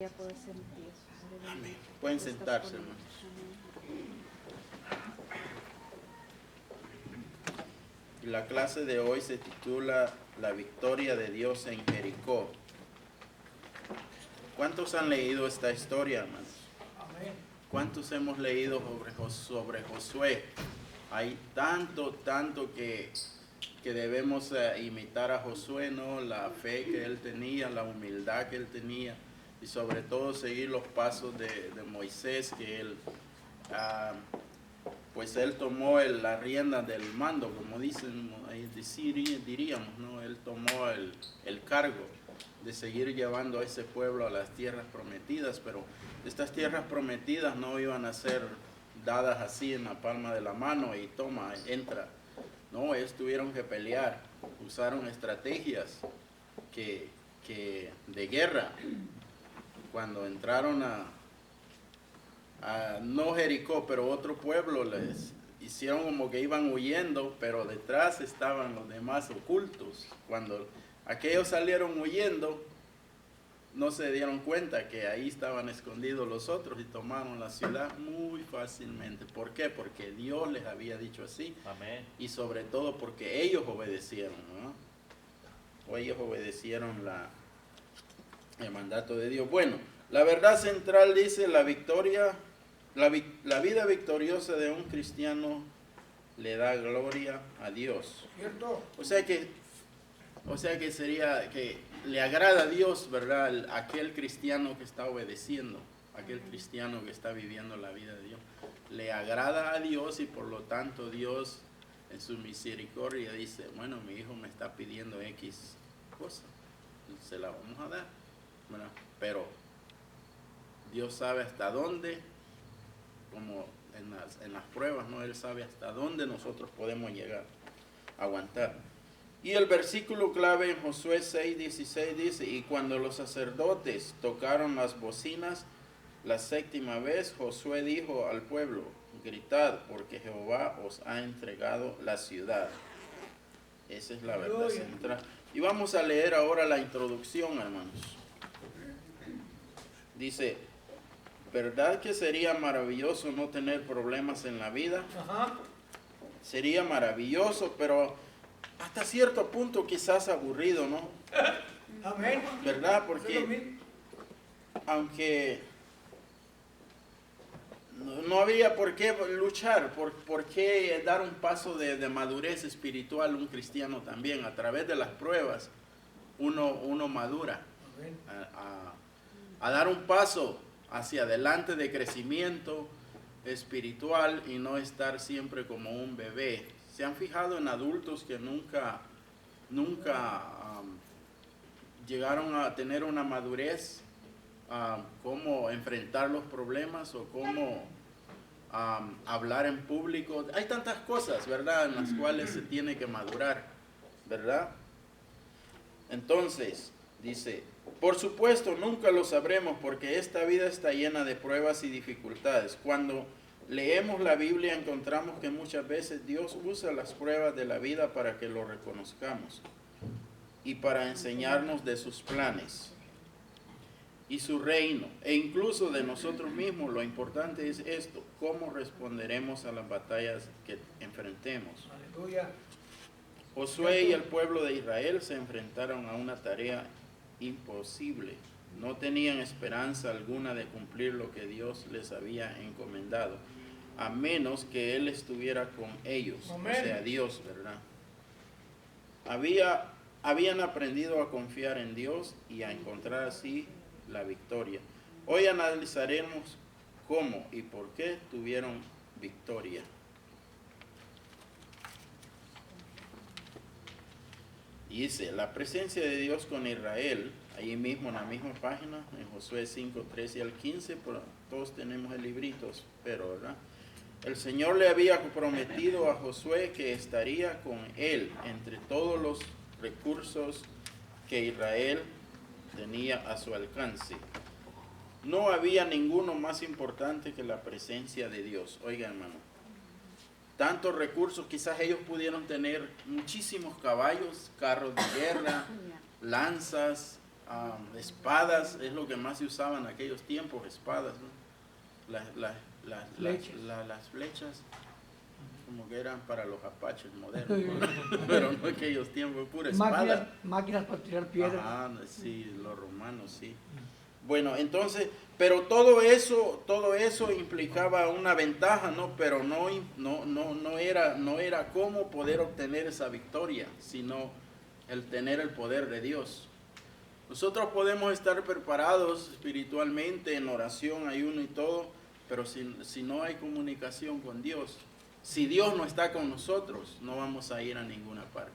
Ya puede sentir. Amén. Pueden sentarse, hermanos. La clase de hoy se titula La victoria de Dios en Jericó. ¿Cuántos han leído esta historia, hermanos? Amén. ¿Cuántos hemos leído sobre Josué? Hay tanto que debemos imitar a Josué, ¿no? La fe que él tenía, la humildad que él tenía y sobre todo seguir los pasos de Moisés, que él, pues él tomó la rienda del mando, como dicen, diríamos, ¿no? Él tomó el cargo de seguir llevando a ese pueblo a las tierras prometidas, pero estas tierras prometidas no iban a ser dadas así en la palma de la mano y toma, entra. No, ellos tuvieron que pelear, usaron estrategias de guerra. Cuando entraron a no Jericó, pero otro pueblo, les hicieron como que iban huyendo, pero detrás estaban los demás ocultos. Cuando aquellos salieron huyendo, no se dieron cuenta que ahí estaban escondidos los otros y tomaron la ciudad muy fácilmente. ¿Por qué? Porque Dios les había dicho así. Amén. Y sobre todo porque ellos obedecieron, ¿no? O ellos obedecieron el mandato de Dios. Bueno, la verdad central dice la victoria, la vida victoriosa de un cristiano le da gloria a Dios. ¿Cierto? O sea que sería que le agrada a Dios, ¿verdad? Aquel cristiano que está obedeciendo, aquel cristiano que está viviendo la vida de Dios. Le agrada a Dios y por lo tanto Dios en su misericordia dice, bueno, mi hijo me está pidiendo X cosa, se la vamos a dar, ¿verdad? Pero Dios sabe hasta dónde, como en las pruebas, ¿no? Él sabe hasta dónde nosotros podemos llegar, aguantar. Y el versículo clave en Josué 6:16 dice, y cuando los sacerdotes tocaron las bocinas la séptima vez, Josué dijo al pueblo, gritad, porque Jehová os ha entregado la ciudad. Esa es la verdad central. Y vamos a leer ahora la introducción, hermanos. Dice, ¿verdad que sería maravilloso no tener problemas en la vida? Ajá. Sería maravilloso, pero hasta cierto punto quizás aburrido, ¿no? Amén. ¿Verdad? Eso es lo Porque mismo. aunque no habría por qué luchar, por qué dar un paso de madurez espiritual un cristiano también. A través de las pruebas uno madura Amén. a dar un paso hacia adelante de crecimiento espiritual y no estar siempre como un bebé. ¿Se han fijado en adultos que nunca llegaron a tener una madurez? Cómo enfrentar los problemas o cómo hablar en público. Hay tantas cosas, ¿verdad?, en las cuales se tiene que madurar, ¿verdad? Entonces, dice, por supuesto nunca lo sabremos porque esta vida está llena de pruebas y dificultades. Cuando leemos la Biblia encontramos que muchas veces Dios usa las pruebas de la vida para que lo reconozcamos y para enseñarnos de sus planes y su reino, e incluso de nosotros mismos. Lo importante es esto, cómo responderemos a las batallas que enfrentemos. Aleluya. Josué y el pueblo de Israel se enfrentaron a una tarea imposible. No tenían esperanza alguna de cumplir lo que Dios les había encomendado, a menos que Él estuviera con ellos, Amén. o sea, Dios, ¿verdad? Habían aprendido a confiar en Dios y a encontrar así la victoria. Hoy analizaremos cómo y por qué tuvieron victoria. Dice, la presencia de Dios con Israel, ahí mismo en la misma página, en Josué 5, 13 al 15, todos tenemos el librito, pero ¿verdad? El Señor le había prometido a Josué que estaría con él entre todos los recursos que Israel tenía a su alcance. No había ninguno más importante que la presencia de Dios. Oiga, hermano, tantos recursos, quizás ellos pudieron tener muchísimos caballos, carros de guerra, lanzas, espadas, es lo que más se usaba en aquellos tiempos, espadas, ¿no? Las flechas, como que eran para los apaches modernos, pero no aquellos tiempos, pura espada. Máquinas para tirar piedras. Ajá, sí, los romanos, sí. Bueno, entonces, pero todo eso implicaba una ventaja, ¿no? Pero no era cómo poder obtener esa victoria, sino el tener el poder de Dios. Nosotros podemos estar preparados espiritualmente en oración, ayuno y todo, pero si no hay comunicación con Dios, si Dios no está con nosotros, no vamos a ir a ninguna parte.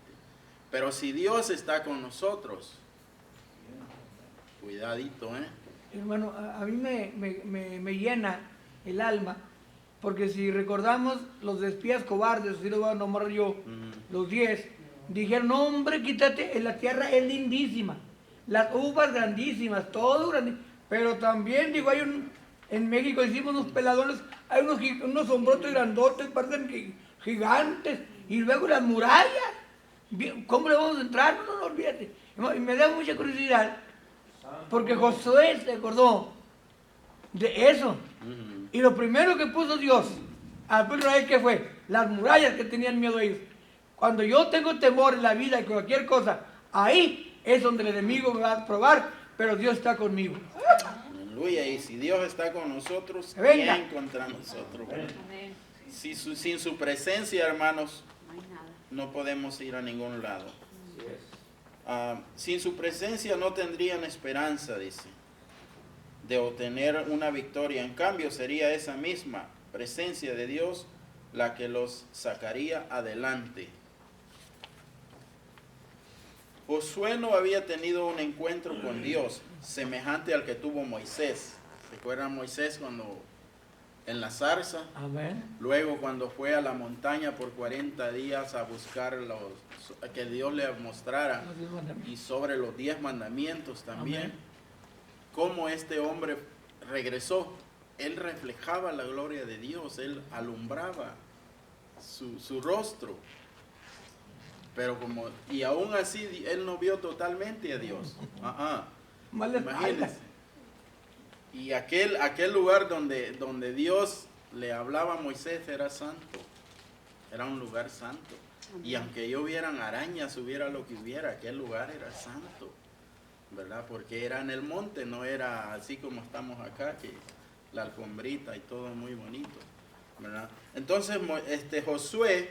Pero si Dios está con nosotros, cuidadito, Hermano, a mí me llena el alma, porque si recordamos los espías cobardes, si lo voy a nombrar yo, los 10, dijeron, no hombre, quítate, la tierra es lindísima, las uvas grandísimas, todo grandísimo, pero también, digo, en México hicimos unos peladones, hay unos sombrotes grandotes, parecen gigantes, y luego las murallas, ¿cómo le vamos a entrar? No, olvídate. Y me da mucha curiosidad, porque Josué se acordó de eso. Y lo primero que puso Dios al pueblo de Israel, ¿qué fue? Las murallas que tenían miedo ellos. Cuando yo tengo temor en la vida y cualquier cosa, ahí es donde el enemigo me va a probar, pero Dios está conmigo. Aleluya, y si Dios está con nosotros, ¿quién contra nosotros? Sin su presencia, hermanos, no podemos ir a ningún lado. Sin su presencia no tendrían esperanza, dice, de obtener una victoria. En cambio, sería esa misma presencia de Dios la que los sacaría adelante. Josué no había tenido un encuentro con Dios semejante al que tuvo Moisés. ¿Recuerdan Moisés cuando en la zarza? Amén. Luego cuando fue a la montaña por 40 días a buscar que Dios le mostrara, y sobre los 10 mandamientos también. Amén. Cómo este hombre regresó. Él reflejaba la gloria de Dios, él alumbraba su rostro. Pero y aún así él no vio totalmente a Dios. Imagínense. Y aquel lugar donde Dios le hablaba a Moisés era santo. Era un lugar santo. Y aunque hubieran arañas, hubiera lo que hubiera, aquel lugar era santo, ¿verdad? Porque era en el monte, no era así como estamos acá, que la alfombrita y todo muy bonito, ¿verdad? Entonces Josué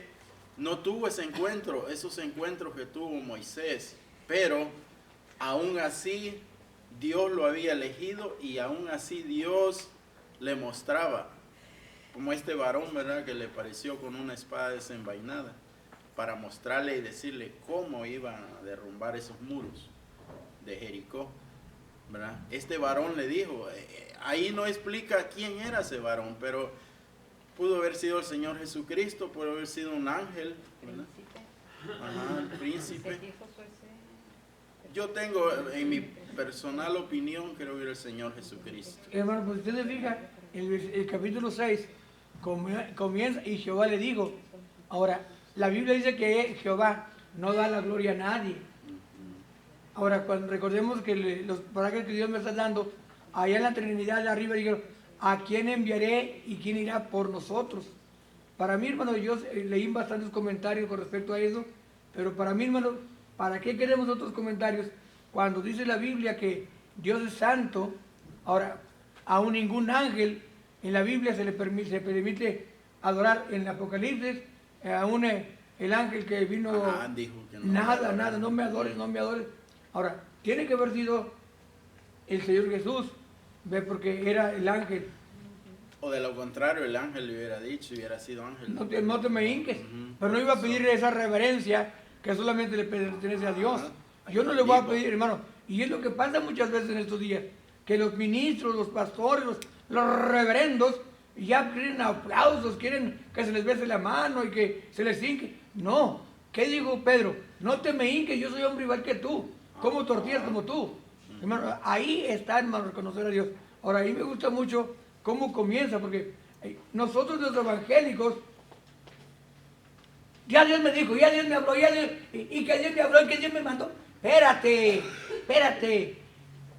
no tuvo esos encuentros que tuvo Moisés, pero aún así Dios lo había elegido y aún así Dios le mostraba, como este varón, ¿verdad? Que le pareció con una espada desenvainada, para mostrarle y decirle cómo iban a derrumbar esos muros de Jericó, ¿verdad? Este varón le dijo, ahí no explica quién era ese varón, pero pudo haber sido el Señor Jesucristo, pudo haber sido un ángel, ¿verdad? Ajá, el príncipe. Yo tengo, en mi personal opinión, creo que era el Señor Jesucristo. Hermano, pues usted se fija, el capítulo 6 comienza y Jehová le dijo. Ahora, la Biblia dice que Jehová no da la gloria a nadie. Ahora, cuando recordemos que los pasajes que Dios me está dando, allá en la Trinidad de arriba dijeron, ¿a quién enviaré y quién irá por nosotros? Para mí, hermano, yo leí bastantes comentarios con respecto a eso, pero para mí, hermano, ¿para qué queremos otros comentarios? Cuando dice la Biblia que Dios es santo, ahora, aún ningún ángel en la Biblia se le permite adorar. En el Apocalipsis, aún el ángel que vino, dijo que no, nada, no me adores, no me adores. Ahora, tiene que haber sido el Señor Jesús, ¿ve? Porque era el ángel. O de lo contrario, el ángel le hubiera dicho, hubiera sido ángel. No te me hinques, pero no iba a pedirle esa reverencia que solamente le pertenece a Dios. Yo no le voy a pedir, hermano. Y es lo que pasa muchas veces en estos días, que los ministros, los pastores, los reverendos, ya quieren aplausos, quieren que se les bese la mano y que se les hinque. No, ¿qué dijo Pedro? No te me hinques, yo soy hombre igual que tú, como tortillas como tú. Hermano, ahí está, hermano, reconocer a Dios. Ahora, ahí me gusta mucho cómo comienza, porque nosotros los evangélicos, ya Dios me dijo, ya Dios me habló, y que Dios me habló y que Dios me mandó. Espérate.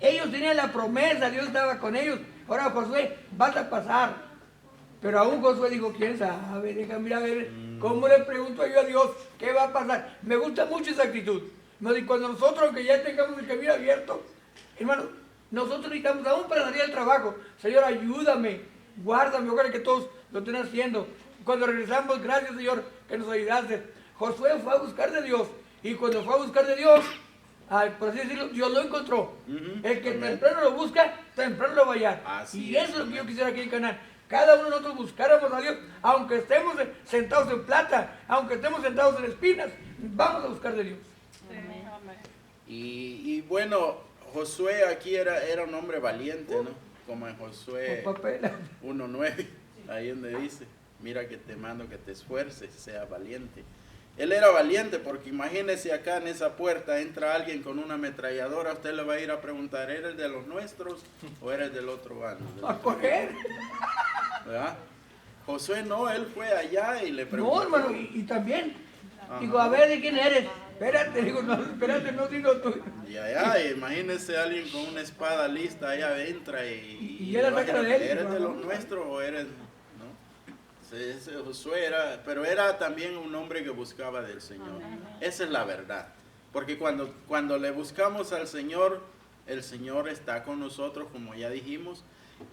Ellos tenían la promesa, Dios estaba con ellos. Ahora Josué, vas a pasar. Pero aún Josué dijo, quién sabe, déjame ir a ver, ¿cómo le pregunto yo a Dios qué va a pasar? Me gusta mucho esa actitud. No, y cuando nosotros, aunque ya tengamos el camino abierto, hermano, nosotros necesitamos aún para salir al trabajo, Señor, ayúdame, guárdame, ojalá que todos lo estén haciendo. Cuando regresamos, gracias Señor que nos ayudaste. Josué fue a buscar de Dios, y cuando fue a buscar de Dios, por así decirlo, Dios lo encontró. El que temprano lo busca, temprano lo va a hallar. Y eso es lo que yo quisiera aquí en Canaán. Cada uno de nosotros buscáramos a Dios, aunque estemos sentados en plata, aunque estemos sentados en espinas, vamos a buscar de Dios. Y bueno, Josué aquí era un hombre valiente, ¿no? Como en Josué 1:9, ahí donde dice, mira que te mando que te esfuerces, sea valiente. Él era valiente porque imagínese acá en esa puerta entra alguien con una ametralladora, usted le va a ir a preguntar, ¿eres de los nuestros o eres del otro bando? ¿A correr? ¿Verdad? Josué no, él fue allá y le preguntó. No, hermano, y también, digo, a ver, ¿de quién eres? Espérate, digo, no, espérate, no digo tú. Y allá, imagínese a alguien con una espada lista, allá entra y él saca de él. ¿Eres de los nuestros o eres...? Josué era también un hombre que buscaba del Señor. Esa es la verdad. Porque cuando le buscamos al Señor, el Señor está con nosotros, como ya dijimos,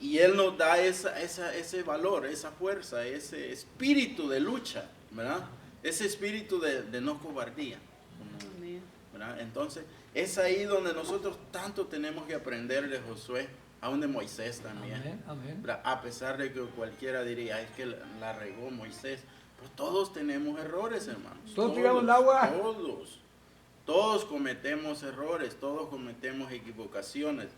y Él nos da ese valor, esa fuerza, ese espíritu de lucha, ¿verdad? Ese espíritu de no cobardía. ¿Verdad? Entonces, es ahí donde nosotros tanto tenemos que aprender de Josué. Aún de Moisés también. Amén. A pesar de que cualquiera diría, es que la regó Moisés. Pues todos tenemos errores, hermanos. Todos tiramos el agua. Todos cometemos errores, todos cometemos equivocaciones.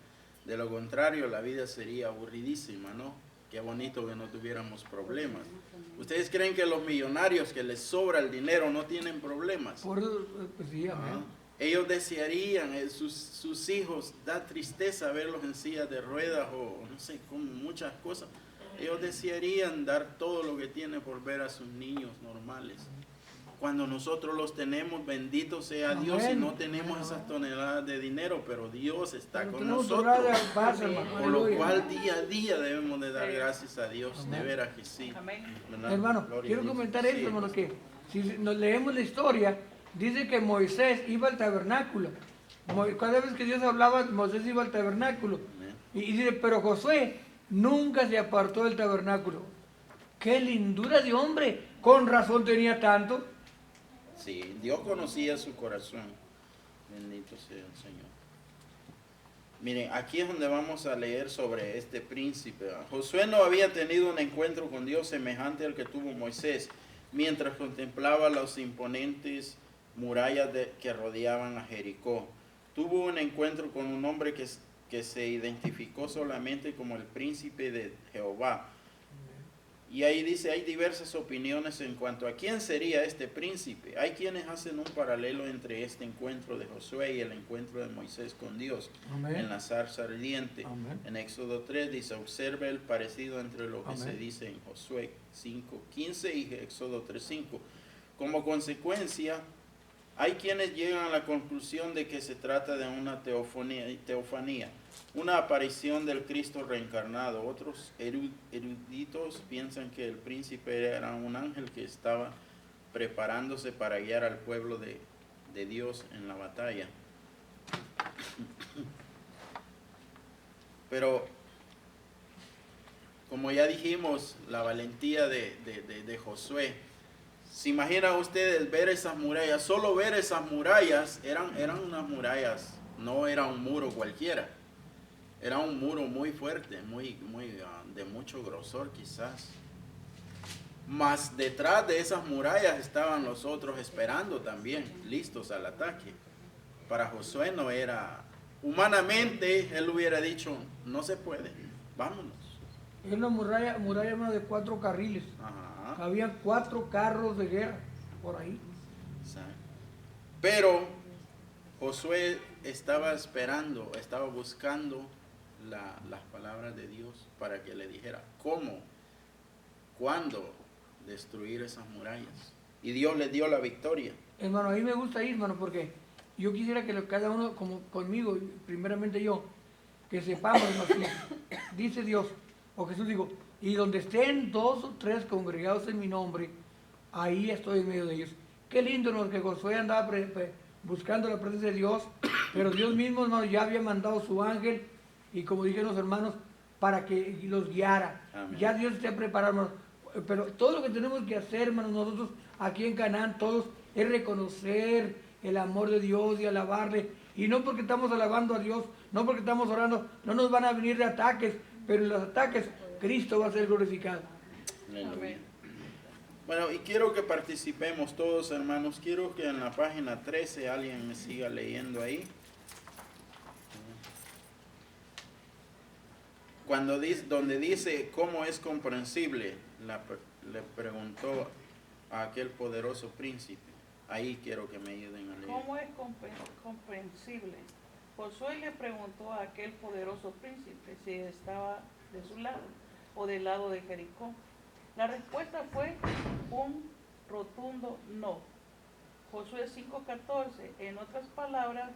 De lo contrario, la vida sería aburridísima, ¿no? Qué bonito que no tuviéramos problemas. ¿Ustedes creen que los millonarios que les sobra el dinero no tienen problemas? Pues sí, amén. Ellos desearían, sus hijos, da tristeza verlos en sillas de ruedas o no sé, como muchas cosas. Ellos desearían dar todo lo que tienen por ver a sus niños normales. Cuando nosotros los tenemos, bendito sea Dios, y no tenemos esas toneladas de dinero, pero Dios está con nosotros. Por lo cual día a día debemos de dar gracias a Dios, de veras que sí. Hermano, quiero comentar esto, hermano, que si nos leemos la historia, dice que Moisés iba al tabernáculo. Cada vez que Dios hablaba, Moisés iba al tabernáculo. Y dice, pero Josué nunca se apartó del tabernáculo. ¡Qué lindura de hombre! Con razón tenía tanto. Sí, Dios conocía su corazón. Bendito sea el Señor. Miren, aquí es donde vamos a leer sobre este príncipe. Josué no había tenido un encuentro con Dios semejante al que tuvo Moisés, mientras contemplaba las imponentes murallas que rodeaban a Jericó. Tuvo un encuentro con un hombre que se identificó solamente como el príncipe de Jehová. Y ahí dice, hay diversas opiniones en cuanto a quién sería este príncipe. Hay quienes hacen un paralelo entre este encuentro de Josué y el encuentro de Moisés con Dios. Amén. En la zarza ardiente. Amén. En Éxodo 3 dice, observa el parecido entre lo que Amén. Se dice en Josué 5:15 y Éxodo 3:5. Como consecuencia, hay quienes llegan a la conclusión de que se trata de una teofanía, una aparición del Cristo reencarnado. Otros eruditos piensan que el príncipe era un ángel que estaba preparándose para guiar al pueblo de Dios en la batalla. Pero, como ya dijimos, la valentía de Josué. ¿Se imaginan ustedes ver esas murallas? Solo ver esas murallas, eran unas murallas, no era un muro cualquiera. Era un muro muy fuerte, de mucho grosor quizás. Mas detrás de esas murallas estaban los otros esperando también, listos al ataque. Para Josué no era, humanamente él hubiera dicho, no se puede, vámonos. Es una muralla de 4 carriles. Ajá. Habían 4 carros de guerra por ahí. Pero Josué estaba esperando, estaba buscando las palabras de Dios para que le dijera cómo, cuándo destruir esas murallas. Y Dios le dio la victoria. Hermano, a mí me gusta ir, hermano, porque yo quisiera que cada uno, como conmigo, primeramente yo, que sepamos, hermanos, dice Dios, o Jesús dijo, y donde estén 2 o 3 congregados en mi nombre, ahí estoy en medio de ellos. Qué lindo, ¿no?, que Josué andaba buscando la presencia de Dios, pero Dios mismo, ¿no?, ya había mandado su ángel, y como dijeron los hermanos, para que los guiara. Amén. Ya Dios está preparado, pero todo lo que tenemos que hacer, hermanos, nosotros aquí en Canaán, todos, es reconocer el amor de Dios y alabarle. Y no porque estamos alabando a Dios, no porque estamos orando, no nos van a venir de ataques, pero en los ataques Cristo va a ser glorificado. Aleluya. Bueno, y quiero que participemos todos, hermanos. Quiero que en la página 13 alguien me siga leyendo ahí. Donde dice cómo es comprensible, le preguntó a aquel poderoso príncipe. Ahí quiero que me ayuden a leer. ¿Cómo es comprensible? Josué le preguntó a aquel poderoso príncipe si estaba de su lado o del lado de Jericó. La respuesta fue un rotundo no. Josué 5:14. En otras palabras,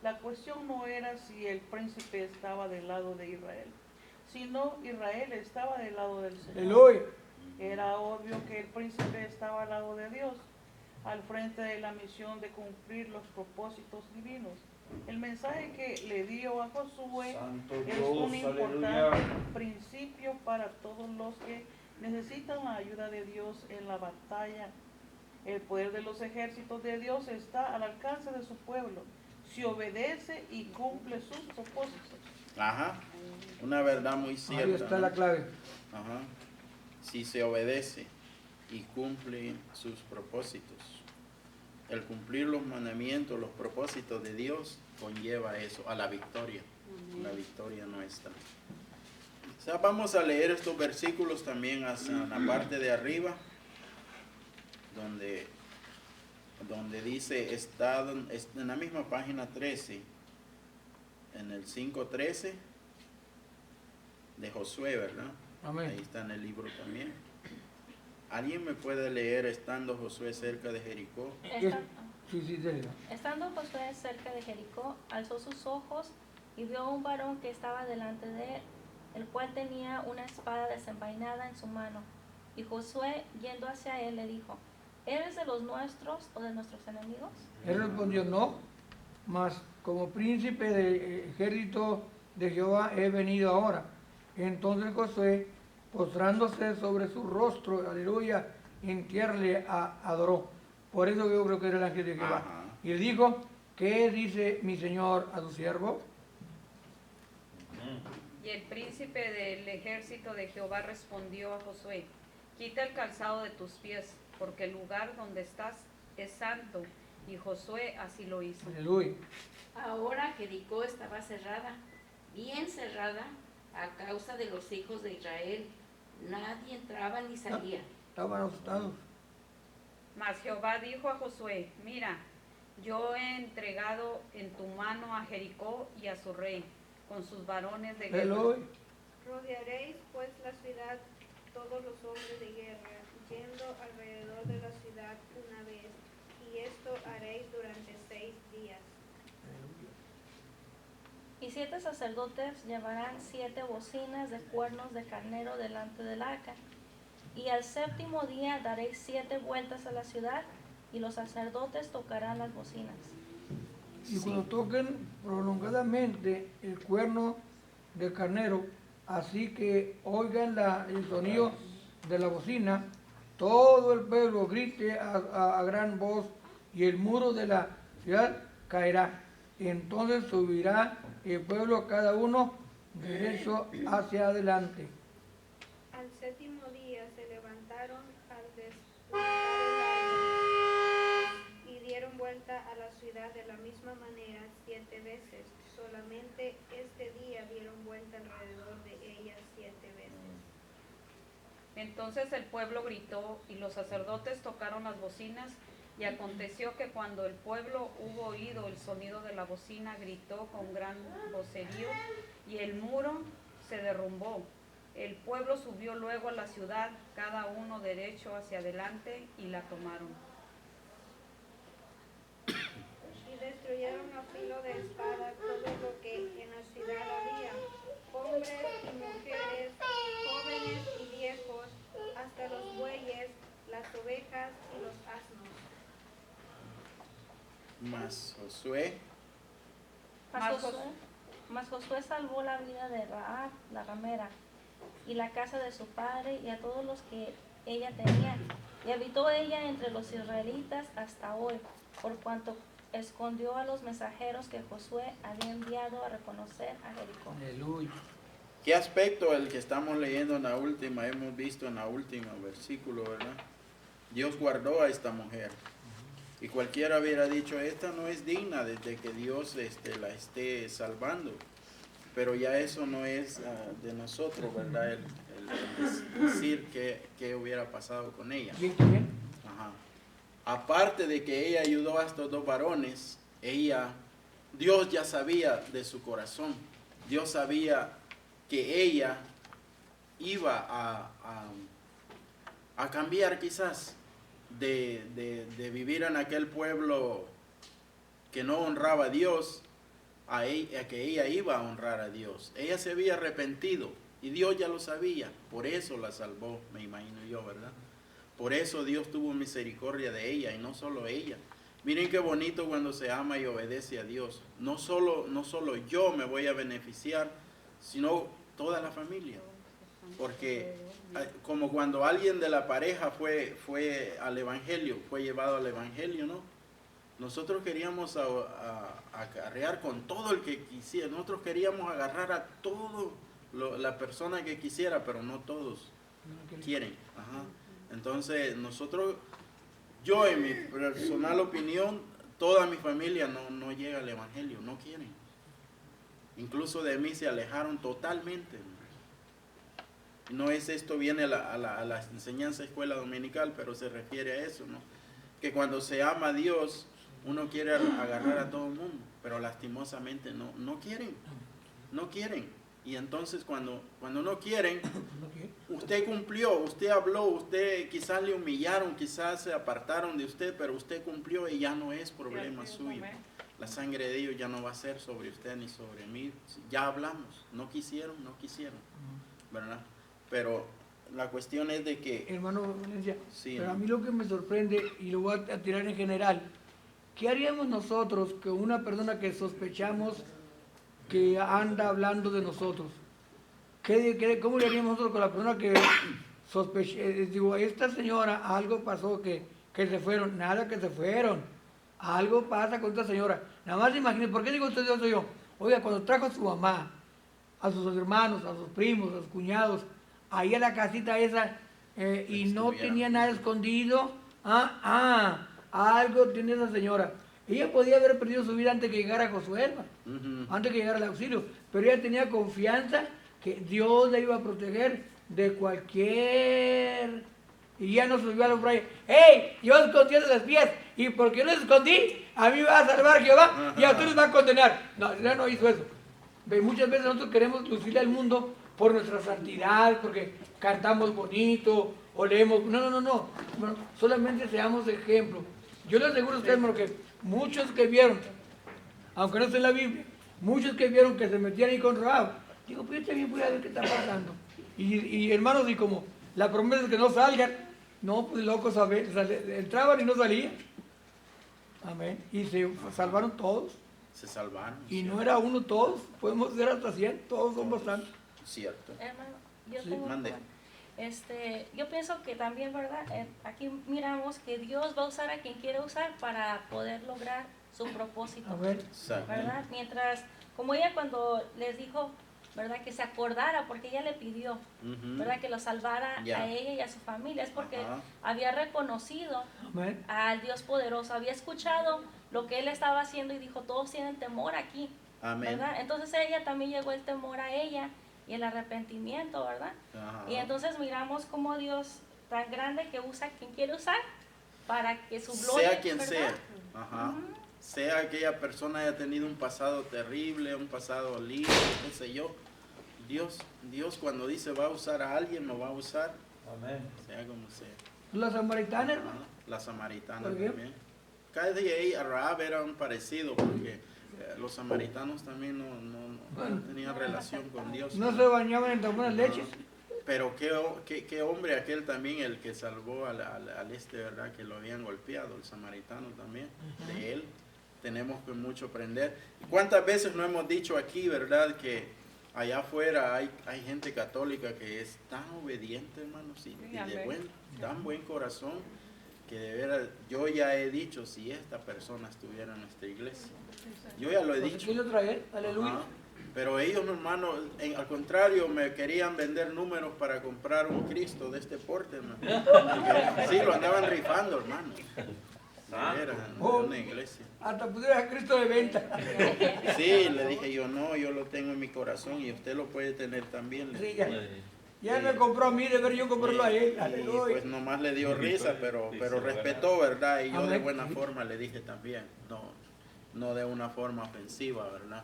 la cuestión no era si el príncipe estaba del lado de Israel, sino Israel estaba del lado del Señor. Aleluya. Era obvio que el príncipe estaba al lado de Dios, al frente de la misión de cumplir los propósitos divinos. El mensaje que le dio a Josué es un importante principio para todos los que necesitan la ayuda de Dios en la batalla. El poder de los ejércitos de Dios está al alcance de su pueblo, si obedece y cumple sus propósitos. Ajá, una verdad muy cierta. Ahí está, ¿no?, la clave. Ajá. Si se obedece y cumple sus propósitos. El cumplir los mandamientos, los propósitos de Dios conlleva eso, a la victoria. La victoria nuestra. O sea, vamos a leer estos versículos también hacia la parte de arriba, donde dice, está en la misma página 13, en el 5:13 de Josué, ¿verdad? Amén. Ahí está en el libro también. ¿Alguien me puede leer estando Josué cerca de Jericó? Sí, dele. Estando Josué cerca de Jericó, alzó sus ojos y vio a un varón que estaba delante de él, el cual tenía una espada desenvainada en su mano. Y Josué, yendo hacia él, le dijo, ¿eres de los nuestros o de nuestros enemigos? Él respondió, no, mas como príncipe del ejército de Jehová he venido ahora. Entonces Josué, postrándose sobre su rostro, aleluya, en tierra le adoró. Por eso yo creo que era el ángel de Jehová. Ajá. Y le dijo, ¿qué dice mi señor a tu siervo? Y el príncipe del ejército de Jehová respondió a Josué, quita el calzado de tus pies, porque el lugar donde estás es santo. Y Josué así lo hizo. Aleluya. Ahora Jericó estaba cerrada, bien cerrada, a causa de los hijos de Israel. Nadie entraba ni salía. Estaban asustados. Mas Jehová dijo a Josué, mira, yo he entregado en tu mano a Jericó y a su rey, con sus varones de guerra. Aleluya. Rodearéis pues la ciudad todos los hombres de guerra, yendo alrededor de la ciudad una vez, y esto haréis durante 6 días. Y 7 sacerdotes llevarán 7 bocinas de cuernos de carnero delante del arca. Y al 7º día daréis 7 vueltas a la ciudad, y los sacerdotes tocarán las bocinas. Y cuando toquen prolongadamente el cuerno del carnero, así que oigan el sonido de la bocina, todo el pueblo grite a gran voz, y el muro de la ciudad caerá. Entonces subirá el pueblo cada uno derecho hacia adelante. Al 7º día se levantaron al despuntar el alba y dieron vuelta a la ciudad de la misma manera 7 veces. Solamente este día dieron vuelta alrededor de ella 7 veces. Entonces el pueblo gritó y los sacerdotes tocaron las bocinas. Y aconteció que cuando el pueblo hubo oído el sonido de la bocina, gritó con gran vocerío, y el muro se derrumbó. El pueblo subió luego a la ciudad, cada uno derecho hacia adelante, y la tomaron. Y destruyeron a filo de espada todo lo que en la ciudad había, hombres y mujeres, jóvenes y viejos, hasta los bueyes, las ovejas y los asnos. Mas Josué, Mas Josué salvó la vida de Rahab, la ramera, y la casa de su padre y a todos los que ella tenía. Y habitó ella entre los israelitas hasta hoy, por cuanto escondió a los mensajeros que Josué había enviado a reconocer a Jericó. Aleluya. ¿qué aspecto el que estamos leyendo en la última, hemos visto en la última versículo, verdad? Dios guardó a esta mujer. Y cualquiera hubiera dicho, esta no es digna de que Dios la esté salvando. Pero ya eso no es de nosotros, ¿verdad? El decir qué hubiera pasado con ella. ¿Quién, quién? Ajá. Aparte de que ella ayudó a estos dos varones, Dios ya sabía de su corazón. Dios sabía que ella iba a cambiar quizás de vivir en aquel pueblo que no honraba a Dios, a que ella iba a honrar a Dios. Ella se había arrepentido y Dios ya lo sabía, por eso la salvó, me imagino yo, ¿verdad? Por eso Dios tuvo misericordia de ella y no solo ella. Miren qué bonito cuando se ama y obedece a Dios. No solo yo me voy a beneficiar, sino toda la familia. Porque como cuando alguien de la pareja fue al evangelio, fue llevado al evangelio, ¿no? Nosotros queríamos acarrear con todo el que quisiera. Nosotros queríamos agarrar a todo la persona que quisiera, pero no todos quieren. Ajá. Entonces yo en mi personal opinión, toda mi familia no llega al evangelio, no quieren. Incluso de mí se alejaron totalmente. No es esto, viene a la enseñanza escuela dominical, pero se refiere a eso, ¿no? Que cuando se ama a Dios, uno quiere agarrar a todo el mundo, pero lastimosamente no quieren. Y entonces cuando no quieren, usted cumplió, usted habló, usted quizás le humillaron, quizás se apartaron de usted, pero usted cumplió y ya no es problema suyo. La sangre de Dios ya no va a ser sobre usted ni sobre mí. Ya hablamos, no quisieron, ¿verdad? Pero la cuestión es de que... Hermano Valencia, sí, pero ¿no? a mí lo que me sorprende, y lo voy a tirar en general, ¿qué haríamos nosotros con una persona que sospechamos que anda hablando de nosotros? ¿Cómo le haríamos nosotros con la persona que digo, esta señora, algo pasó que se fueron? Nada que se fueron. Algo pasa con esta señora. Nada más imagínense, ¿por qué digo usted eso yo? Oiga, cuando trajo a su mamá, a sus hermanos, a sus primos, a sus cuñados, ahí a la casita esa, y no tenía nada escondido, algo tiene esa señora. Ella podía haber perdido su vida antes que llegara Josué, antes que llegara el auxilio, pero ella tenía confianza que Dios la iba a proteger de cualquier... Y ya no subió a los reyes. ¡Hey! Yo escondí a los espías, y porque los escondí, a mí me va a salvar Jehová, y a ustedes va a condenar. No, ya no hizo eso. Muchas veces nosotros queremos lucirle al mundo por nuestra santidad, porque cantamos bonito, o leemos... No. Bueno, solamente seamos ejemplo. Yo les aseguro a ustedes, hermano, que muchos que vieron, aunque no esté en la Biblia, muchos que vieron que se metían ahí con Rahab, digo, pues yo también voy a ver qué está pasando. Y hermanos, y como la promesa es que no salgan, no, pues locos entraban y no salían. Amén. Y se salvaron todos. Se salvaron. Y no era uno, todos. Podemos ser hasta 100, todos son bastantes. Cierto. Hermano, yo Sí, tengo mande. yo pienso que también, ¿verdad? Aquí miramos que Dios va a usar a quien quiere usar para poder lograr su propósito, A ver. Exacto. ¿verdad? Mientras, como ella cuando les dijo, ¿verdad? Que se acordara, porque ella le pidió, Ujú. ¿verdad? Que lo salvara Ya. a ella y a su familia, es porque Ajá. había reconocido Amén. al Dios poderoso, había escuchado lo que él estaba haciendo y dijo, todos tienen temor aquí, Amén. ¿verdad? Entonces ella también llegó el temor a ella y el arrepentimiento, ¿verdad? Ajá. Y entonces miramos cómo Dios tan grande que usa a quien quiere usar para que su gloria, sea quien ¿verdad? sea, ajá. Ujú. Sea aquella persona haya tenido un pasado terrible, un pasado lindo, qué sé yo, Dios cuando dice va a usar a alguien, lo va a usar, Amén. sea como sea. La samaritana, hermano. Ajá. La samaritana ¿Por qué? también. Cada día ahí a Rahab era un parecido, porque los samaritanos también no tenían relación con Dios. No se bañaban en tan buenas leches. Pero qué hombre aquel también, el que salvó al ¿verdad? Que lo habían golpeado, el samaritano también. De él tenemos que mucho aprender. ¿Cuántas veces no hemos dicho aquí, verdad, que allá afuera hay gente católica que es tan obediente, hermanos, y de tan buen corazón, que de veras, yo ya he dicho, si esta persona estuviera en nuestra iglesia, yo ya lo he dicho. Quiero traer, aleluya. Ajá. Pero ellos, hermano, al contrario, me querían vender números para comprar un Cristo de este porte, hermano. Sí, lo andaban rifando, hermano. Era en una iglesia. Hasta pusieras a Cristo de venta. Sí, le dije yo, no, yo lo tengo en mi corazón y usted lo puede tener también. Sí, ya me compró a mí, de ver yo comprarlo a él. Y Aleluya. pues nomás le dio risa, pero respetó, ¿verdad? Y yo de Amén. buena forma le dije también, no de una forma ofensiva, ¿verdad?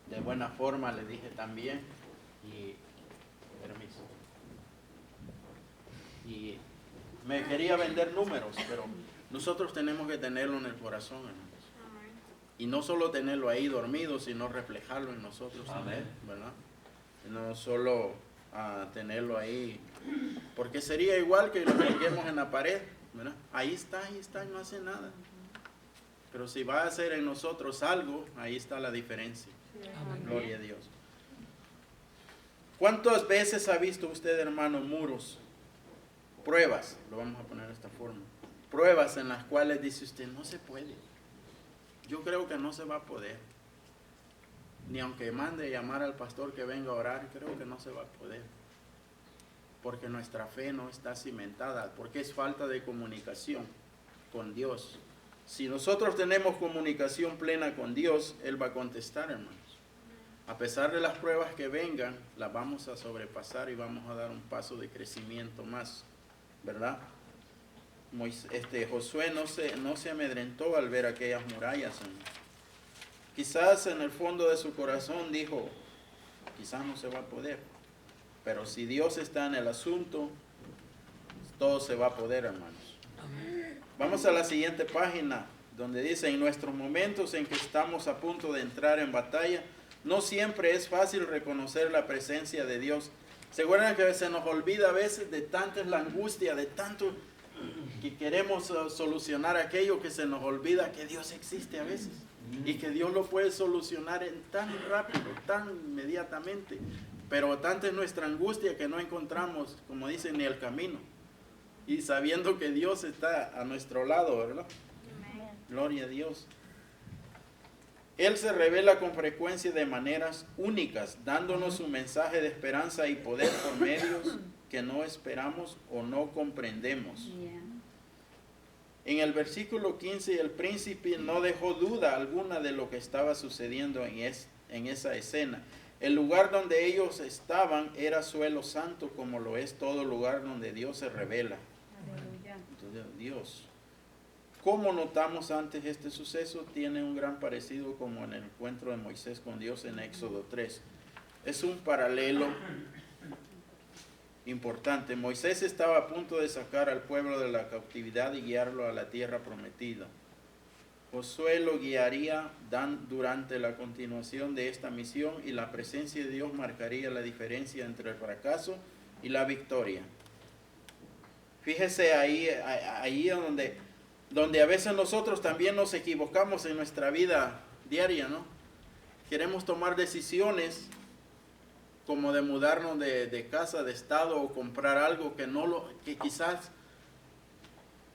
De buena forma le dije también, y permiso. Y me quería vender números, pero nosotros tenemos que tenerlo en el corazón, hermanos. Y no solo tenerlo ahí dormido, sino reflejarlo en nosotros también, ¿verdad? No solo tenerlo ahí, porque sería igual que lo peguemos en la pared, ¿verdad? Ahí está, y no hace nada. Pero si va a hacer en nosotros algo, ahí está la diferencia. Amén. Gloria a Dios. ¿Cuántas veces ha visto usted, hermano, muros? Pruebas, lo vamos a poner de esta forma. Pruebas en las cuales dice usted, no se puede. Yo creo que no se va a poder. Ni aunque mande llamar al pastor que venga a orar, creo que no se va a poder. Porque nuestra fe no está cimentada, porque es falta de comunicación con Dios. Si nosotros tenemos comunicación plena con Dios, Él va a contestar, hermanos. A pesar de las pruebas que vengan, las vamos a sobrepasar y vamos a dar un paso de crecimiento más, ¿verdad? Josué no se amedrentó al ver aquellas murallas, hermanos. Quizás en el fondo de su corazón dijo, quizás no se va a poder, pero si Dios está en el asunto, todo se va a poder, hermanos. Vamos a la siguiente página, donde dice, en nuestros momentos en que estamos a punto de entrar en batalla, no siempre es fácil reconocer la presencia de Dios. ¿Se acuerdan que se nos olvida a veces de tanta la angustia, de tanto que queremos solucionar aquello, que se nos olvida que Dios existe a veces? Y que Dios lo puede solucionar tan rápido, tan inmediatamente. Pero tanta es nuestra angustia que no encontramos, como dicen, ni el camino. Y sabiendo que Dios está a nuestro lado, ¿verdad? Amén. Gloria a Dios. Él se revela con frecuencia de maneras únicas, dándonos su mensaje de esperanza y poder por medios que no esperamos o no comprendemos. En el versículo 15, el príncipe no dejó duda alguna de lo que estaba sucediendo en esa escena. El lugar donde ellos estaban era suelo santo, como lo es todo lugar donde Dios se revela. Entonces, Dios. ¿Cómo notamos antes este suceso? Tiene un gran parecido como en el encuentro de Moisés con Dios en Éxodo 3. Es un paralelo importante. Moisés estaba a punto de sacar al pueblo de la cautividad y guiarlo a la tierra prometida. Josué lo guiaría durante la continuación de esta misión, y la presencia de Dios marcaría la diferencia entre el fracaso y la victoria. Fíjese ahí donde a veces nosotros también nos equivocamos en nuestra vida diaria, ¿no? Queremos tomar decisiones como de mudarnos de casa, de estado, o comprar algo que quizás,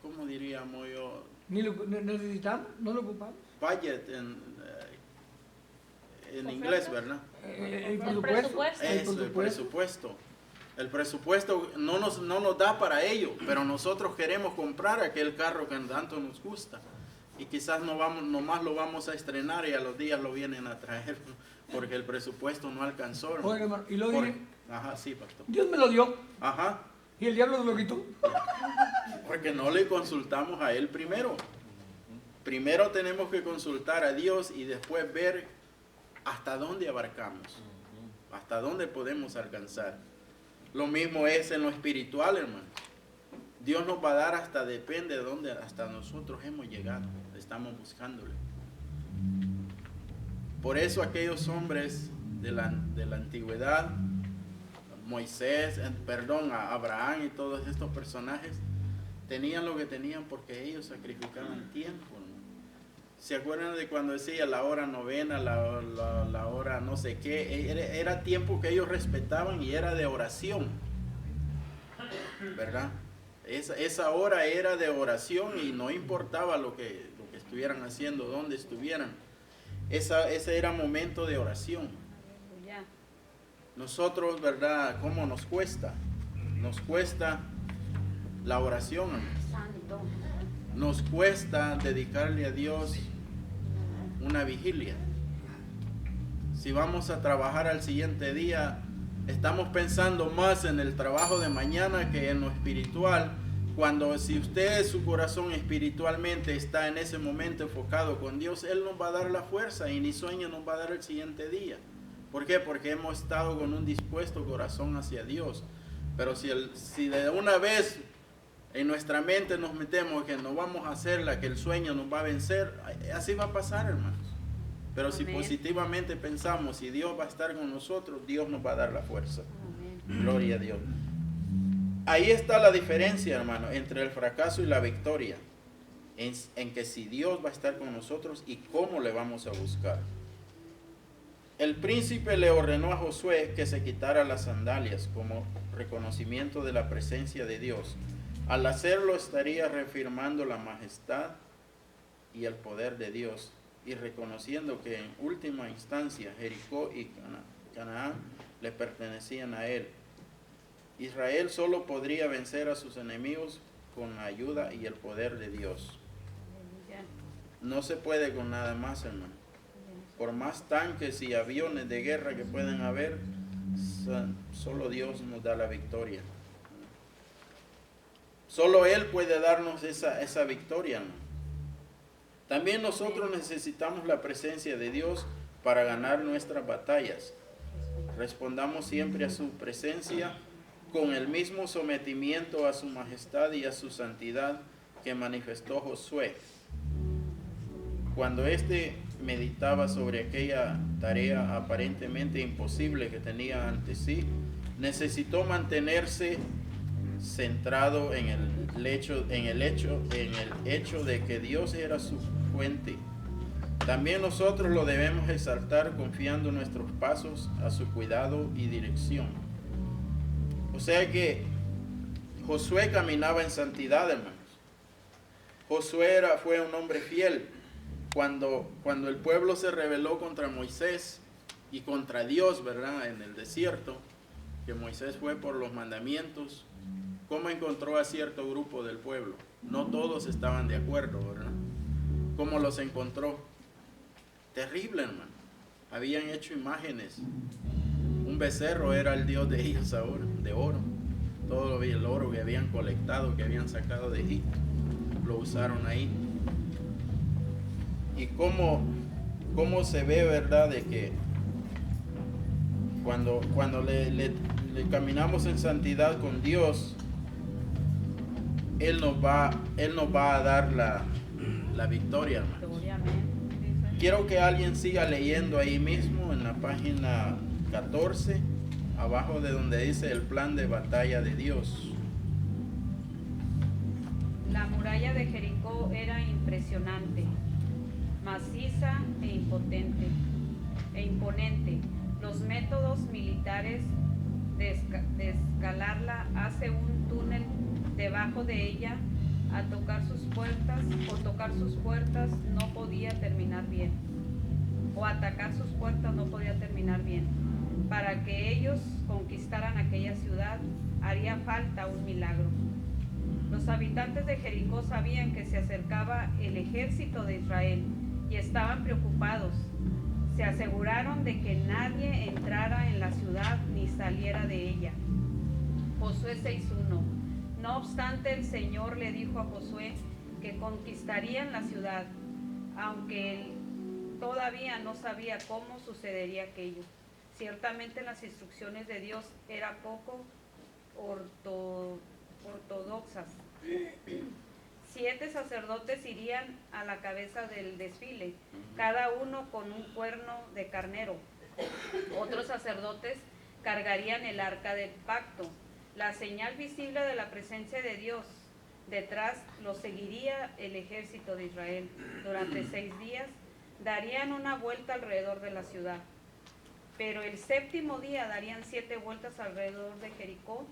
¿cómo diríamos yo? Ni lo necesitamos, no lo ocupamos. Budget en inglés, ¿verdad? El presupuesto. Eso, el presupuesto. El presupuesto no nos da para ello, pero nosotros queremos comprar aquel carro que tanto nos gusta. Y quizás nomás lo vamos a estrenar y a los días lo vienen a traer, porque el presupuesto no alcanzó. Oiga, hermano, y luego Ajá, sí, pastor. Dios me lo dio. Ajá. Y el diablo se lo quitó. Porque no le consultamos a Él primero. Primero tenemos que consultar a Dios y después ver hasta dónde abarcamos, hasta dónde podemos alcanzar. Lo mismo es en lo espiritual, hermano. Dios nos va a dar depende de dónde hasta nosotros hemos llegado. Estamos buscándole. Por eso aquellos hombres de la antigüedad, Moisés, Abraham y todos estos personajes, tenían lo que tenían porque ellos sacrificaban tiempo, ¿no? ¿Se acuerdan de cuando decía la hora novena, la hora no sé qué? Era tiempo que ellos respetaban y era de oración, ¿verdad? Esa hora era de oración y no importaba lo que estuvieran haciendo, dónde estuvieran. Ese era momento de oración. Nosotros, ¿verdad? ¿Cómo nos cuesta? Nos cuesta la oración. Santo. Nos cuesta dedicarle a Dios una vigilia. Si vamos a trabajar al siguiente día, estamos pensando más en el trabajo de mañana que en lo espiritual. Cuando si usted, su corazón espiritualmente está en ese momento enfocado con Dios, Él nos va a dar la fuerza y ni sueño nos va a dar el siguiente día. ¿Por qué? Porque hemos estado con un dispuesto corazón hacia Dios. Pero si de una vez en nuestra mente nos metemos que no vamos a hacerla, que el sueño nos va a vencer, así va a pasar, hermanos. Pero si positivamente pensamos, si Dios va a estar con nosotros, Dios nos va a dar la fuerza. Amén. Gloria a Dios. Ahí está la diferencia, hermano, entre el fracaso y la victoria. En que si Dios va a estar con nosotros y cómo le vamos a buscar. El príncipe le ordenó a Josué que se quitara las sandalias como reconocimiento de la presencia de Dios. Al hacerlo estaría reafirmando la majestad y el poder de Dios y reconociendo que en última instancia Jericó y Canaán le pertenecían a él. Israel solo podría vencer a sus enemigos con la ayuda y el poder de Dios. No se puede con nada más, hermano. Por más tanques y aviones de guerra que puedan haber, solo Dios nos da la victoria. Solo Él puede darnos esa victoria, ¿no? También nosotros necesitamos la presencia de Dios para ganar nuestras batallas. Respondamos siempre a su presencia con el mismo sometimiento a su majestad y a su santidad que manifestó Josué. Cuando éste meditaba sobre aquella tarea aparentemente imposible que tenía ante sí, necesitó mantenerse centrado en el hecho de que Dios era su fuente. También nosotros lo debemos exaltar confiando nuestros pasos a su cuidado y dirección. O sea que Josué caminaba en santidad, hermanos. Josué fue un hombre fiel. Cuando el pueblo se rebeló contra Moisés y contra Dios, ¿verdad? En el desierto, que Moisés fue por los mandamientos, ¿cómo encontró a cierto grupo del pueblo? No todos estaban de acuerdo, ¿verdad? ¿Cómo los encontró? Terrible, hermano. Habían hecho imágenes. Un becerro era el dios de ellos ahora, de oro. Todo el oro que habían colectado, que habían sacado de Egipto, lo usaron ahí. Y cómo se ve, ¿verdad? De que cuando le caminamos en santidad con Dios, Él nos va a dar la victoria, hermanos. Quiero que alguien siga leyendo ahí mismo en la página 14, abajo de donde dice el plan de batalla de Dios. La muralla de Jericó era impresionante, maciza e imponente. Los métodos militares de escalarla hace un túnel debajo de ella, tocar sus puertas no podía terminar bien, o atacar sus puertas no podía terminar bien. Para que ellos conquistaran aquella ciudad haría falta un milagro. Los habitantes de Jericó sabían que se acercaba el ejército de Israel y estaban preocupados. Se aseguraron de que nadie entrara en la ciudad ni saliera de ella. Josué 6:1. No obstante, el Señor le dijo a Josué que conquistarían la ciudad, aunque él todavía no sabía cómo sucedería aquello. Ciertamente las instrucciones de Dios eran poco ortodoxas. 7 sacerdotes irían a la cabeza del desfile, cada uno con un cuerno de carnero. Otros sacerdotes cargarían el arca del pacto, la señal visible de la presencia de Dios. Detrás los seguiría el ejército de Israel. Durante 6 días darían una vuelta alrededor de la ciudad. Pero el 7º día darían 7 vueltas alrededor de Jericó.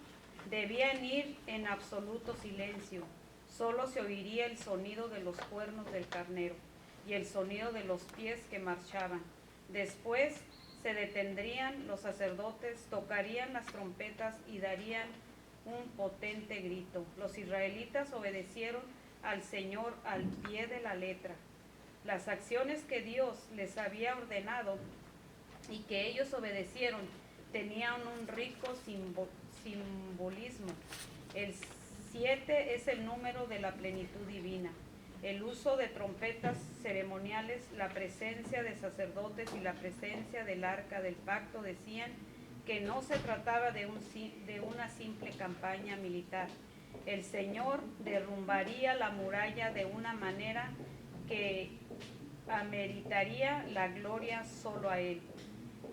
Debían ir en absoluto silencio. Solo se oiría el sonido de los cuernos del carnero y el sonido de los pies que marchaban. Después se detendrían los sacerdotes, tocarían las trompetas y darían un potente grito. Los israelitas obedecieron al Señor al pie de la letra. Las acciones que Dios les había ordenado y que ellos obedecieron tenían un rico simbolismo. El 7 es el número de la plenitud divina. El uso de trompetas ceremoniales, la presencia de sacerdotes y la presencia del arca del pacto decían que no se trataba de una simple campaña militar. El Señor derrumbaría la muralla de una manera que ameritaría la gloria solo a Él.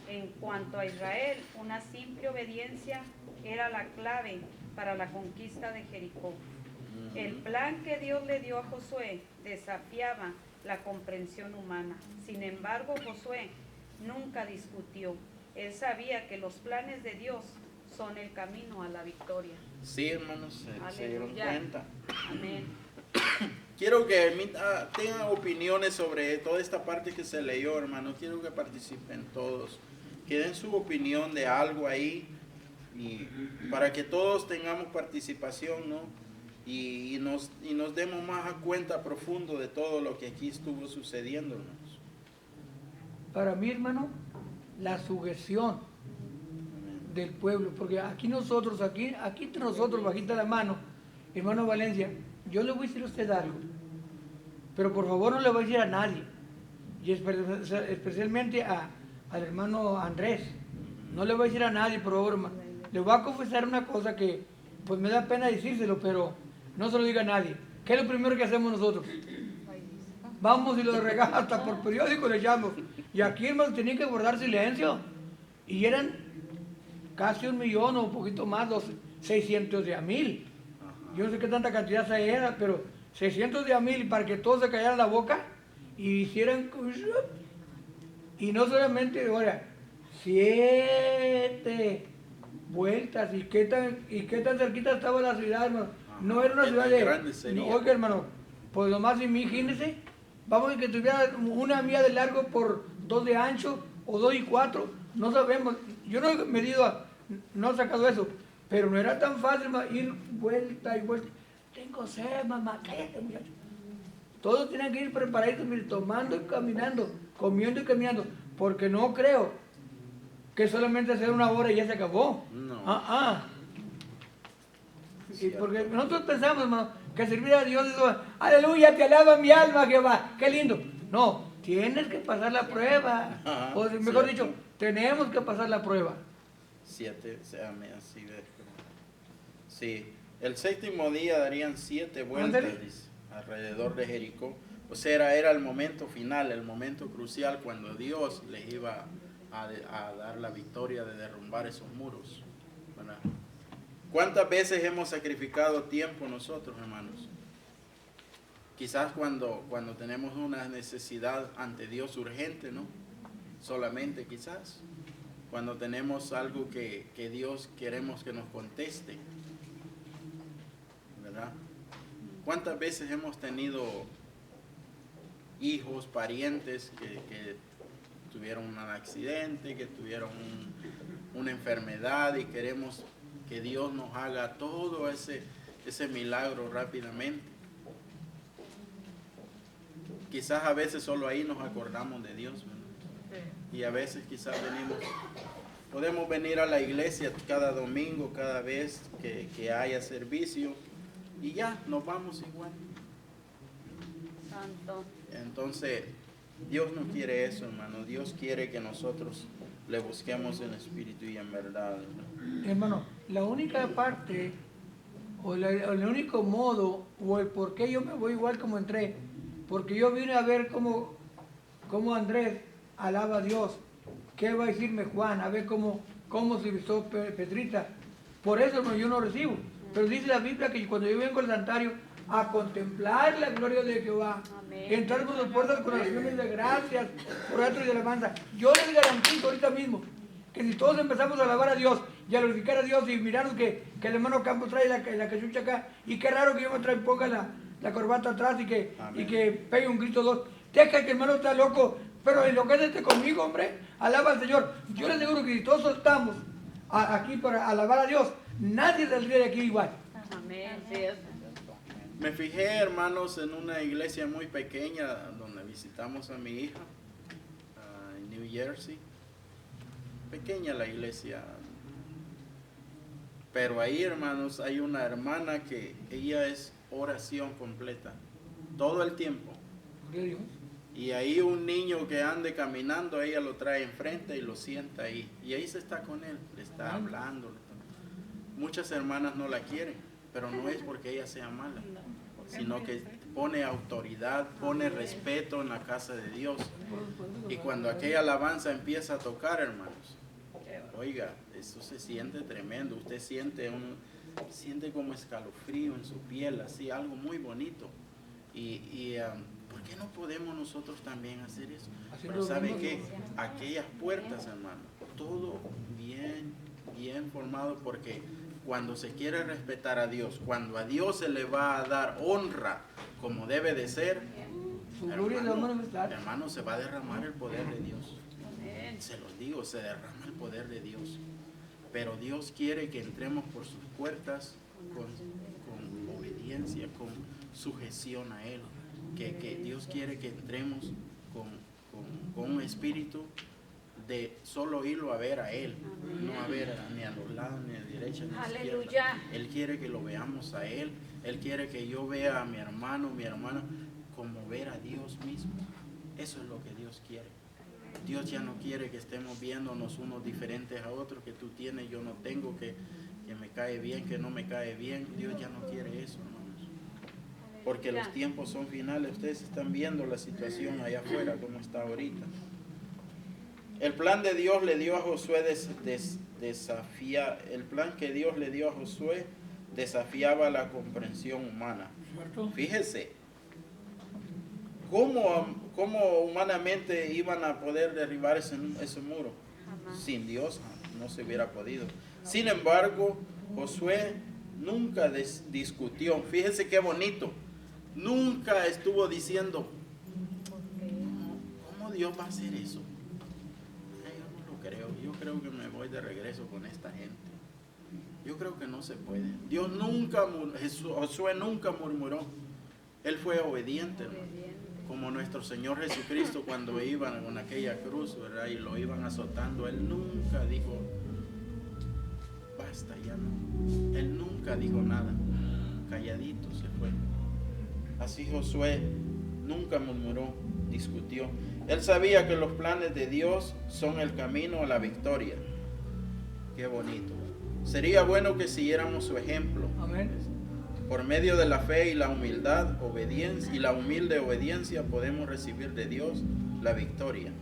En cuanto a Israel, una simple obediencia era la clave para la conquista de Jericó. El plan que Dios le dio a Josué desafiaba la comprensión humana. Sin embargo, Josué nunca discutió. Él sabía que los planes de Dios son el camino a la victoria. Sí, hermanos, se dieron cuenta. Amén. Quiero que tengan opiniones sobre toda esta parte que se leyó, hermanos. Quiero que participen todos. Que den su opinión de algo ahí. Y para que todos tengamos participación, ¿no? Y nos demos más cuenta profundo de todo lo que aquí estuvo sucediendo, hermanos. Para mí, hermano, la sujeción del pueblo, porque aquí entre nosotros, bajita la mano, hermano Valencia, yo le voy a decir a usted algo, pero por favor no le voy a decir a nadie, y especialmente al hermano Andrés, no le voy a decir a nadie, por favor, hermano. Le voy a confesar una cosa que pues me da pena decírselo, pero no se lo diga a nadie. ¿Qué es lo primero que hacemos nosotros? Vamos y lo regamos, hasta por periódico le echamos. Y aquí, hermano, tenían que guardar silencio. Y eran casi 1 millón o un poquito más, 600,000. Yo no sé qué tanta cantidad se era, pero 600,000 para que todos se callaran la boca y hicieran... Y no solamente, ahora, 7 vueltas. ¿Y qué tan cerquita estaba la ciudad, hermano? No era una ciudad de... No, oiga, hermano, pues nomás imagínese, vamos a que tuviera 1 milla de largo por 2 de ancho, o 2 y 4, no sabemos. Yo no he medido, no he sacado eso, pero no era tan fácil ir vuelta y vuelta. Tengo sed, mamá, cállate, muchacho. Todos tienen que ir preparados, tomando y caminando, comiendo y caminando, porque no creo que solamente hacer 1 hora y ya se acabó. No. Y porque nosotros pensamos, hermano, que servir a Dios es, aleluya, te alaba mi alma, Jehová, qué lindo. No, tienes que pasar la prueba. O mejor dicho, tenemos que pasar la prueba. 7, así ves. Sí, el 7º día darían 7 vueltas, dice, alrededor de Jericó. O sea, era el momento final, el momento crucial cuando Dios les iba a dar la victoria de derrumbar esos muros, ¿verdad? ¿Cuántas veces hemos sacrificado tiempo nosotros, hermanos? Quizás cuando tenemos una necesidad ante Dios urgente, ¿no? Solamente quizás. Cuando tenemos algo que Dios queremos que nos conteste, ¿verdad? ¿Cuántas veces hemos tenido hijos, parientes que tuvieron un accidente, que tuvieron una enfermedad y queremos que Dios nos haga todo ese milagro rápidamente? Quizás a veces solo ahí nos acordamos de Dios, ¿verdad? Y a veces quizás podemos venir a la iglesia cada domingo, cada vez que haya servicio, y ya nos vamos igual. Santo. Entonces, Dios no quiere eso, hermano. Dios quiere que nosotros le busquemos en espíritu y en verdad, ¿no? Hermano, la única parte o el único modo, o el por qué yo me voy igual como entré, porque yo vine a ver cómo Andrés alaba a Dios, qué va a decirme Juan, a ver cómo se vistió Petrita. Por eso, hermano, yo no recibo. Pero dice la Biblia que cuando yo vengo al santuario a contemplar la gloria de Jehová, entrar por las puertas con oraciones de gracias, por otro y de alabanza, yo les garantizo ahorita mismo que si todos empezamos a alabar a Dios y a glorificar a Dios y mirarnos que el hermano Campos trae la cachucha acá, y qué raro que yo me ponga la corbata atrás y que pegue un grito dos, deja que el hermano está loco, pero enlóquecete conmigo, hombre, alaba al Señor. Yo les aseguro que si todos estamos aquí para alabar a Dios, nadie saldría de aquí igual. Amén. Me fijé, hermanos, en una iglesia muy pequeña donde visitamos a mi hija en New Jersey. Pequeña la iglesia, pero ahí, hermanos, hay una hermana que ella es oración completa todo el tiempo. Y ahí un niño que ande caminando, ella lo trae enfrente y lo sienta ahí, y ahí se está con él, le está hablando. Muchas hermanas no la quieren, pero no es porque ella sea mala, sino que pone autoridad, pone respeto en la casa de Dios. Y cuando aquella alabanza empieza a tocar, hermanos, oiga, eso se siente tremendo. Usted siente como escalofrío en su piel, así, algo muy bonito. ¿Por qué no podemos nosotros también hacer eso? Pero ¿sabe qué? Aquellas puertas, hermano, todo bien formado, porque cuando se quiere respetar a Dios, cuando a Dios se le va a dar honra como debe de ser, hermano, se va a derramar el poder de Dios. Se los digo, se derrama el poder de Dios. Pero Dios quiere que entremos por sus puertas con obediencia, con sujeción a Él. Que Dios quiere que entremos con un espíritu de solo irlo a ver a Él, no a ver ni a los lados, ni a la derecha, ni a la izquierda. Aleluya. Él quiere que lo veamos a Él. Él quiere que yo vea a mi hermano, mi hermana, como ver a Dios mismo. Eso es lo que Dios quiere. Dios ya no quiere que estemos viéndonos unos diferentes a otros, que tú tienes, yo no tengo, que me cae bien, que no me cae bien. Dios ya no quiere eso, hermanos. Porque los tiempos son finales. Ustedes están viendo la situación allá afuera, como está ahorita. El plan de Dios le dio a Josué el plan que Dios le dio a Josué desafiaba la comprensión humana. Fíjese, ¿cómo humanamente iban a poder derribar ese muro? Sin Dios no se hubiera podido. Sin embargo, Josué nunca discutió. Fíjese qué bonito. Nunca estuvo diciendo, ¿cómo Dios va a hacer eso? Yo no lo creo. Yo creo que me voy de regreso con esta gente. Yo creo que no se puede. Josué nunca murmuró. Él fue obediente, ¿no? Como nuestro Señor Jesucristo cuando iban con aquella cruz, ¿verdad? Y lo iban azotando. Él nunca dijo, basta, ya no. Él nunca dijo nada. Calladito se fue. Así Josué nunca murmuró, discutió. Él sabía que los planes de Dios son el camino a la victoria. Qué bonito. Sería bueno que siguiéramos su ejemplo. Amén. Por medio de la fe y la humildad, obediencia y la humilde obediencia podemos recibir de Dios la victoria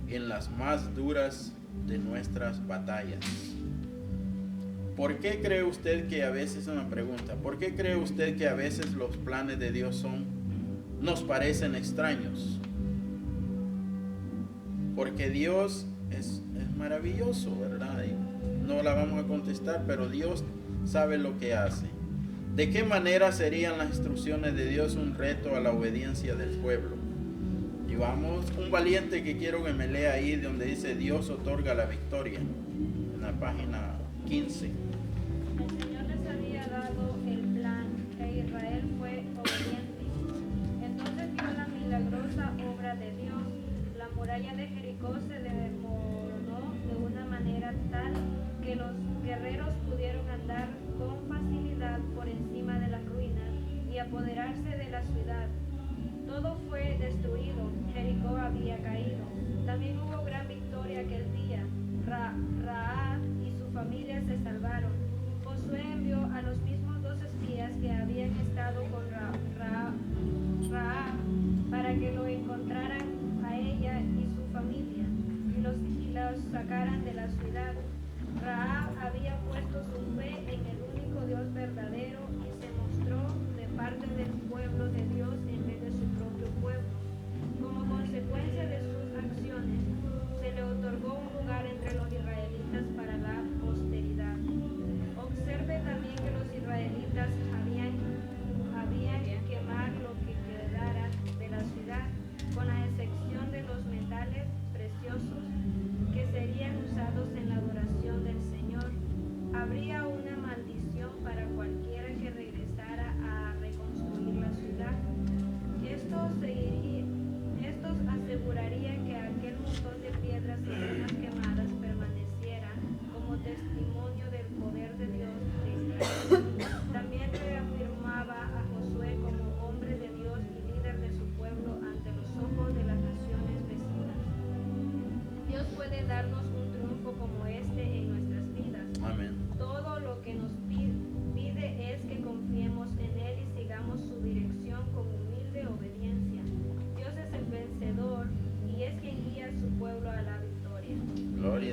en las más duras de nuestras batallas. ¿Por qué cree usted que a veces, una pregunta, ¿por qué cree usted que a veces los planes de Dios nos parecen extraños? Porque Dios es maravilloso, ¿verdad? Y no la vamos a contestar, pero Dios sabe lo que hace. ¿De qué manera serían las instrucciones de Dios un reto a la obediencia del pueblo? Y vamos, un valiente que quiero que me lea ahí donde dice Dios otorga la victoria, en la página 15. El Señor les había dado el plan e Israel fue obediente. Entonces vio la milagrosa obra de Dios. La muralla de Jericó se desmoronó de una manera tal que los guerreros pudieron andar con facilidad por encima de las ruinas y apoderarse de la ciudad. Todo fue destruido, Jericó había caído. También hubo gran victoria aquel día. Raab y su familia se salvaron. Josué envió a los mismos 2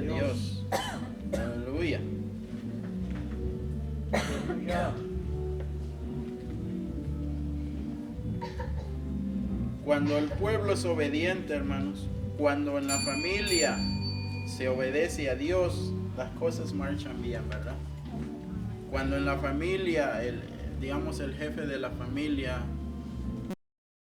Gloria a Dios. Aleluya. Cuando el pueblo es obediente, hermanos, cuando en la familia se obedece a Dios, las cosas marchan bien, ¿verdad? Cuando en la familia, digamos el jefe de la familia